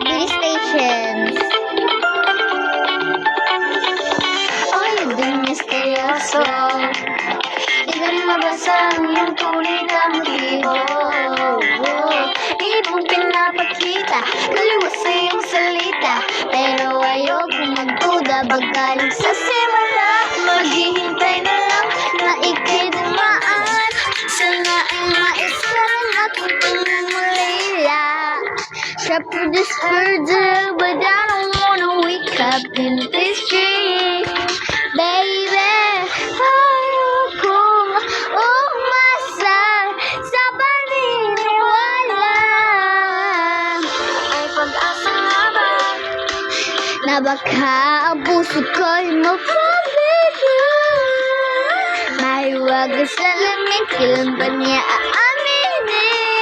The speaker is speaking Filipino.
Police stations. Ay, din misteryoso. Di ka mabasa ang iyong tunay na motibo. Di mong pinapakita, kaliwa sa iyong salita. Pero ayoko magduda, baga nagsasimula. Maghihintay na lang na ika'y dumaan. Sana ay mais ka ng aking pangmulila. Try to this further, but I don't wanna wake up in this dream. Baby, ayoko umasa sa paniniwala. Ay pag-asa nga ba na baka ang puso ko'y mapabigo? Mahiwaga sa lamig, kailan ba niya